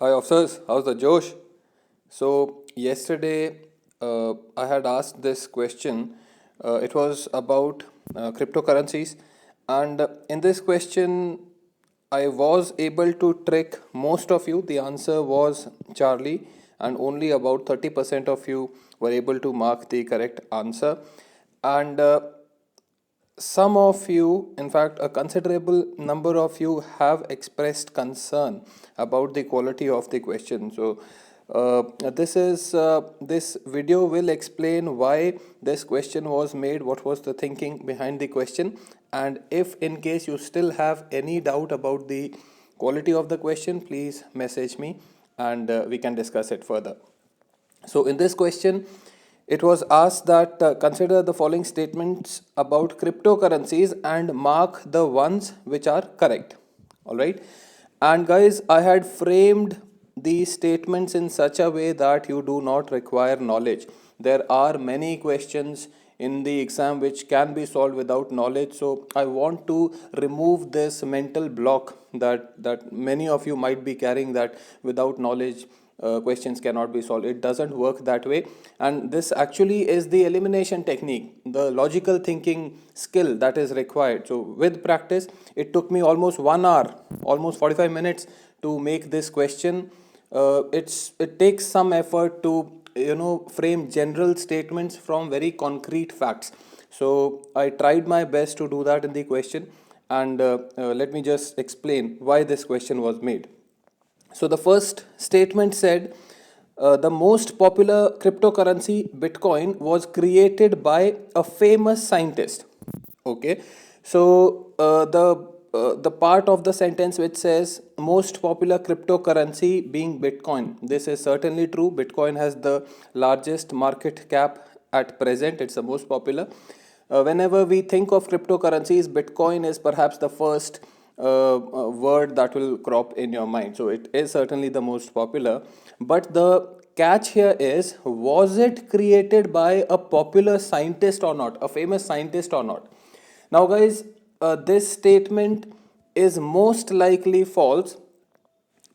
Hi officers, how's the Josh? So yesterday I had asked this question. It was about cryptocurrencies, and in this question I was able to trick most of you. The answer was Charlie, and only about 30% of you were able to mark the correct answer. And some of you, in fact, a considerable number of you have expressed concern about the quality of the question. So, this video will explain why this question was made, what was the thinking behind the question, and if in case you still have any doubt about the quality of the question, please message me and we can discuss it further. So, in this question, it was asked that consider the following statements about cryptocurrencies and mark the ones which are correct. All right. And guys, I had framed these statements in such a way that you do not require knowledge. There are many questions in the exam which can be solved without knowledge. So I want to remove this mental block that many of you might be carrying, that without knowledge questions cannot be solved. It doesn't work that way, and this actually is the elimination technique, the logical thinking skill that is required. So with practice, it took me almost 1 hour, almost 45 minutes to make this question. It takes some effort to frame general statements from very concrete facts. So I tried my best to do that in the question, and let me just explain why this question was made. So the first statement said the most popular cryptocurrency, Bitcoin, was created by a famous scientist. Okay, so the part of the sentence which says most popular cryptocurrency being Bitcoin, this is certainly true. Bitcoin has the largest market cap at present. It's the most popular. Whenever we think of cryptocurrencies, Bitcoin is perhaps the first word that will crop in your mind. So it is certainly the most popular. But the catch here is, was it created by a popular scientist or not, a famous scientist or not? Now, guys, this statement is most likely false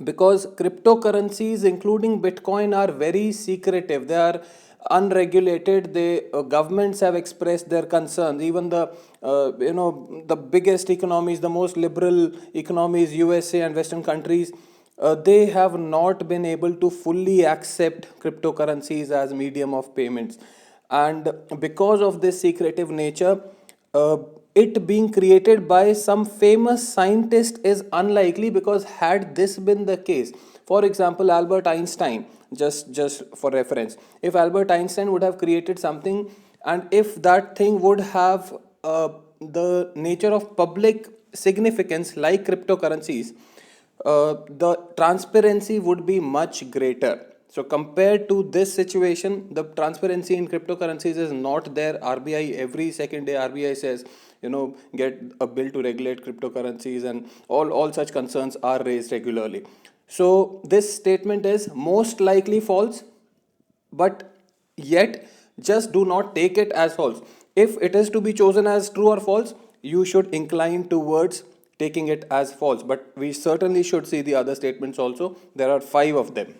because cryptocurrencies including Bitcoin are very secretive. They are unregulated. They governments have expressed their concerns. Even the biggest economies, the most liberal economies, USA and Western countries, they have not been able to fully accept cryptocurrencies as medium of payments. And because of this secretive nature, it being created by some famous scientist is unlikely, because had this been the case, for example, Albert Einstein, just for reference, if Albert Einstein would have created something, and if that thing would have the nature of public significance like cryptocurrencies, the transparency would be much greater. So compared to this situation, the transparency in cryptocurrencies is not there. RBI, every second day RBI says, get a bill to regulate cryptocurrencies, and all such concerns are raised regularly. So this statement is most likely false, but yet just do not take it as false. If it is to be chosen as true or false, you should incline towards taking it as false, but we certainly should see the other statements also. There are 5 of them.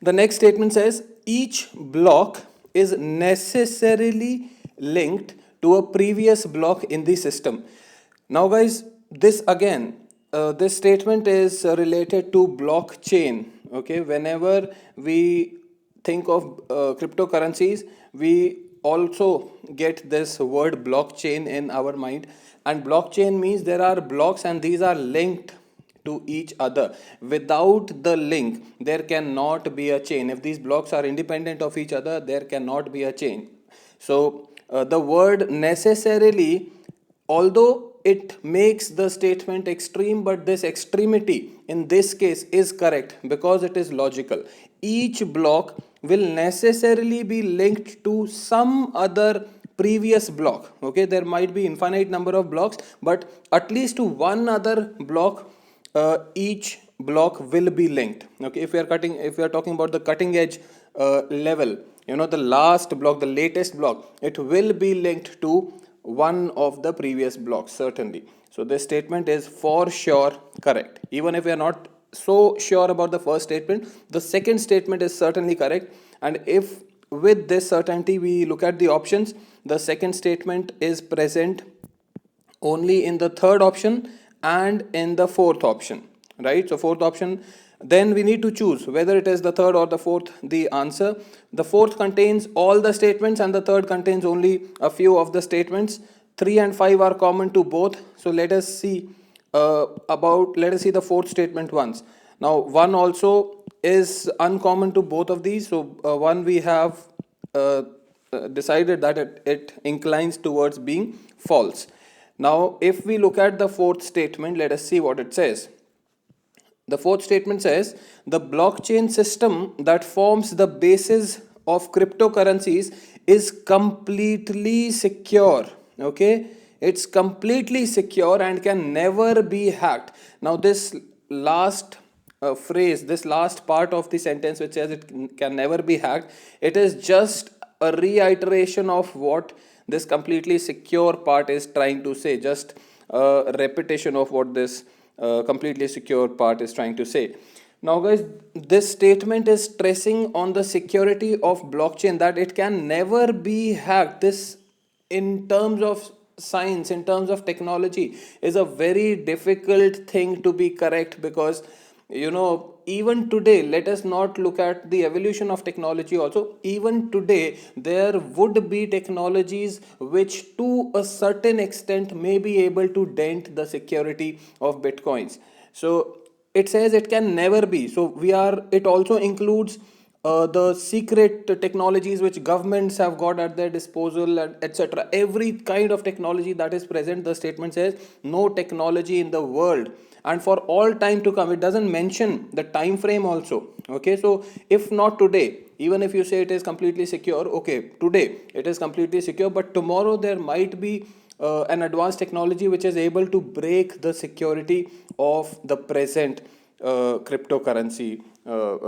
The next statement says each block is necessarily linked to a previous block in the system. Now, guys, this again, this statement is related to blockchain. Okay, whenever we think of cryptocurrencies, we also get this word blockchain in our mind, and blockchain means there are blocks and these are linked to each other. Without the link, there cannot be a chain. If these blocks are independent of each other, there cannot be a chain. So the word necessarily, although it makes the statement extreme, but this extremity in this case is correct because it is logical. Each block will necessarily be linked to some other previous block. Okay, there might be infinite number of blocks, but at least to one other block, each block will be linked. Okay, if we are talking about the cutting edge level, the last block, the latest block, it will be linked to one of the previous blocks, certainly. So this statement is for sure correct, even if we are not so sure about the first statement. The second statement is certainly correct, and if with this certainty we look at the options, the second statement is present only in the third option and in the fourth option, right? So fourth option, then we need to choose whether it is the third or the fourth the answer. The fourth contains all the statements and the third contains only a few of the statements. 3 and 5 are common to both, so let us see the fourth statement once. Now 1 also is uncommon to both of these, so 1 we have decided that it inclines towards being false. Now if we look at the fourth statement, let us see what it says. The fourth statement says the blockchain system that forms the basis of cryptocurrencies is completely secure. Okay, it's completely secure and can never be hacked. Now this last phrase, this last part of the sentence which says it can never be hacked, it is just a reiteration of what this completely secure part is trying to say, just a repetition of what this completely secure part is trying to say. Now guys, this statement is stressing on the security of blockchain, that it can never be hacked. This, in terms of science, in terms of technology, is a very difficult thing to be correct, because even today, let us not look at the evolution of technology also. Even today there would be technologies which to a certain extent may be able to dent the security of bitcoins. So it says it can never be, so it also includes the secret technologies which governments have got at their disposal, and etc. Every kind of technology that is present, the statement says no technology in the world and for all time to come. It doesn't mention the time frame also. Okay, so if not today, even if you say it is completely secure, okay, today it is completely secure, but tomorrow there might be an advanced technology which is able to break the security of the present cryptocurrency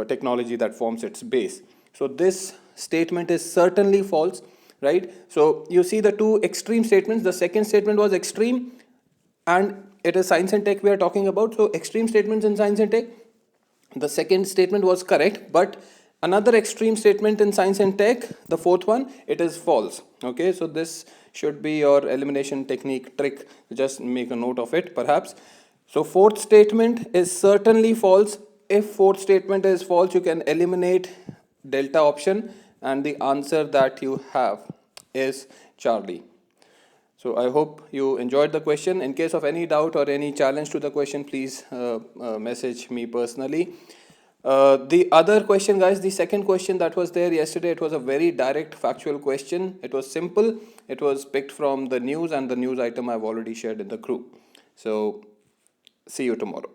technology that forms its base. So this statement is certainly false, right? So you see the two extreme statements. The second statement was extreme, and it is science and tech we are talking about. So extreme statements in science and tech, the second statement was correct, but another extreme statement in science and tech, the fourth one, it is false. Okay, so this should be your elimination technique trick. Just make a note of it perhaps. So fourth statement is certainly false. If fourth statement is false, you can eliminate delta option, and the answer that you have is Charlie. So I hope you enjoyed the question. In case of any doubt or any challenge to the question, please message me personally. The other question, guys, the second question that was there yesterday, it was a very direct factual question. It was simple. It was picked from the news, and the news item I've already shared in the group. So see you tomorrow.